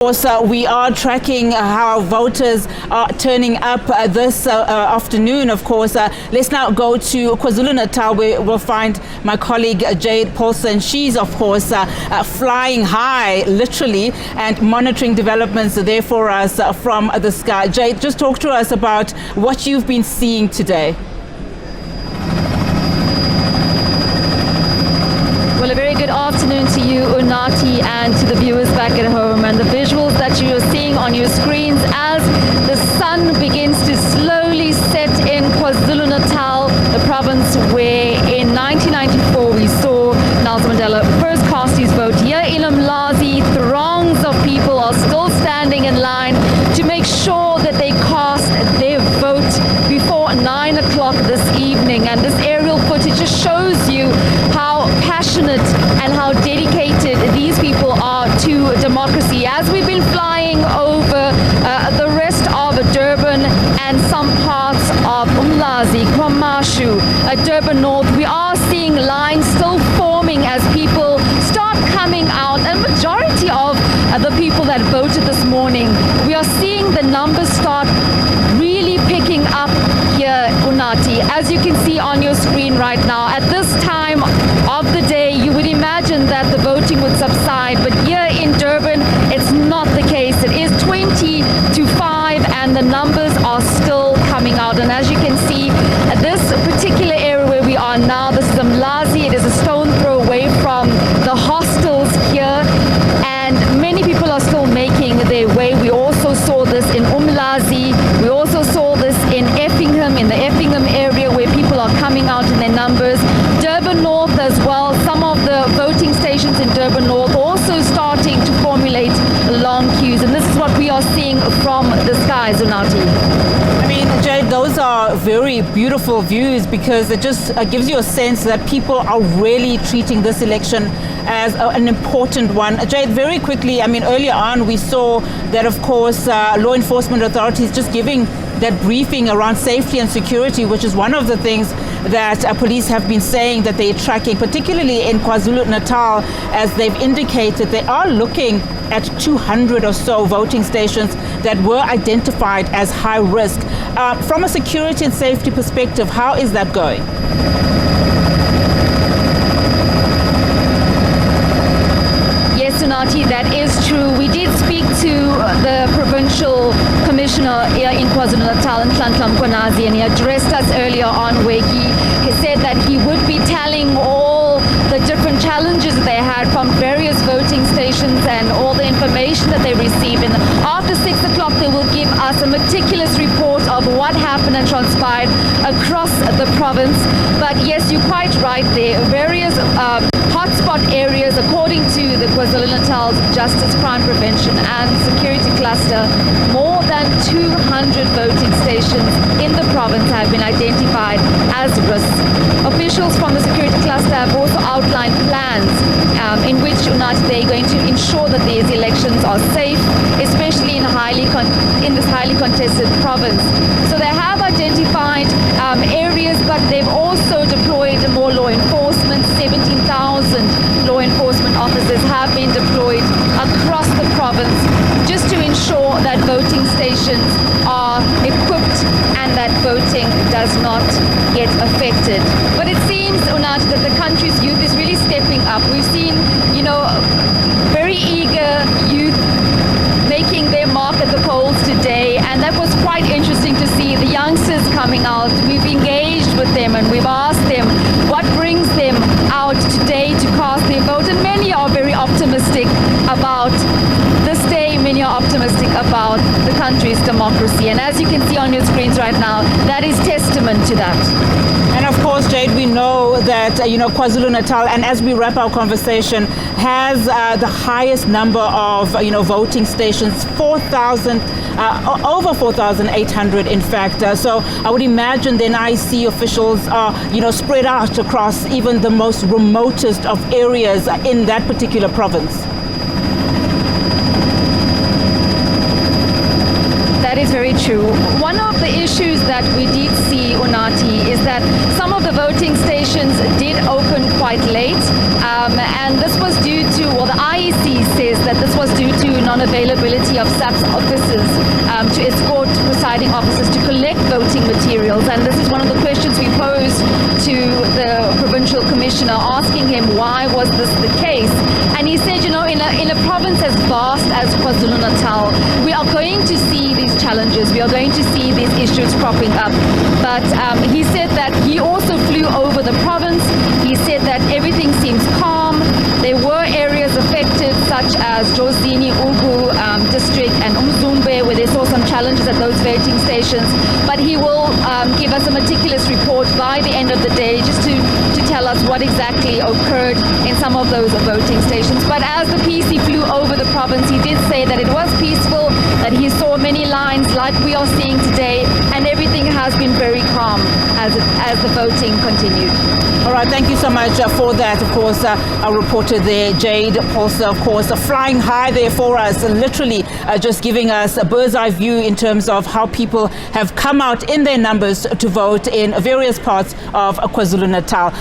Of course, we are tracking how voters are turning up this afternoon. Of course, let's now go to KwaZulu-Natal, where we'll find my colleague Jade Paulse, and she's of course flying high, literally, and monitoring developments there for us from the sky. Jade, just talk to us about what you've been seeing today. Well, a very good afternoon to you, Unati, and to the viewers back at home. And the visuals that you are seeing on your screens as the sun begins to slowly set in KwaZulu-Natal, the province where in 1994 we saw Nelson Mandela first cast his vote. Here in Umlazi, throngs of people are still standing in line to make sure that they cast their vote before 9 o'clock this evening. And this aerial footage just shows you how passionate and how dedicated these people are to democracy. As we've been flying over the rest of Durban and some parts of Umlazi, KwaMashu, Durban North, we are seeing lines still forming as people start coming out. A majority of the people that voted this morning, we are seeing the numbers start really picking up here, Unati. As you can see on your screen right now, at this time of the day, you would imagine that the voting would subside, but here in Durban, it's not the case. It is 20 to 5, and the numbers are still coming out. And as you can see, this particular area where we are now, this is Umlazi. It is a stone throw away from the hostels here, and many people are still making their way. We also saw this in Umlazi. We also saw this in Effingham, in the Effingham area, where people are coming out in their numbers. Durban North as well. Some of the voting stations in Durban North also starting to formulate long queues. And this is what we are seeing from the skies, Unati. I mean, Jade, those are very beautiful views, because it just gives you a sense that people are really treating this election as an important one. Jade, very quickly, I mean, earlier on we saw that, of course, law enforcement authorities just giving that briefing around safety and security, which is one of the things that police have been saying that they're tracking, particularly in KwaZulu-Natal, as they've indicated they are looking at 200 or so voting stations that were identified as high risk. From a security and safety perspective, how is that going? Yes, Unati, that is true. We did speak to the provincial commissioner here in KwaZulu-Natal, Nhlanhla Mkhwanazi, and he addressed us earlier on, where he said that he would be telling all the different challenges that they had from various voting stations and all the information that they received. And after 6 o'clock, they will give us a meticulous report of what happened and transpired across the province. But yes, you're quite right there. Various hotspot areas, according to the KwaZulu-Natal Justice, Crime Prevention and Security Cluster, more than 200 voting stations in the province have been identified as risks. Officials from the Security Cluster have also outlined plans in which they're going to ensure that these elections are safe, especially in this highly contested province. So they have identified areas, but they've also deployed more law enforcement. 17,000 law enforcement officers have been deployed across the province just to ensure that voting stations are equipped and that voting does not get affected. But it seems, Unati, that the country's youth is really stepping up. We've seen, very eager youth making their mark at the polls today, and that was quite interesting to see the youngsters coming out. We've engaged with them and we've asked them what brings them out today to cast their vote, and many are very optimistic about this day. Many are optimistic about the country's democracy, and as you can see on your screens right now, that is testament to that. And of course, Jade, we know that, KwaZulu-Natal, and as we wrap our conversation, has the highest number of, voting stations, 4,000, over 4,800 in fact. So I would imagine then IC officials are, spread out across even the most remotest of areas in that particular province. That is very true. One of the issues that we did see, Unati, is that some of the voting stations did open quite late, and this was due to, well, the IEC says that this was due to non-availability of SABC officers to escort presiding officers to collect voting materials. And this is one of the questions we posed to the provincial commissioner, asking him why was this the case. And he said, you know, in a province as vast as KwaZulu-Natal, we are going to see these challenges, we are going to see these issues cropping up. But he said that he also flew over the province. He said that everything seems calm. There were areas affected, such as Jozini, Ugu district and Umzumbe, where they saw some challenges at those voting stations. But he will give us a meticulous report by the end of the day, just to tell us what exactly occurred in some of those voting stations. But as the PC flew over the province, he did say that it was peaceful, that he saw many lines like we are seeing today, and everything has been very calm as the voting continued. All right, thank you so much for that. Of course, our reporter there, Jade Paulse, of course, flying high there for us, literally just giving us a bird's eye view in terms of how people have come out in their numbers to vote in various parts of KwaZulu-Natal.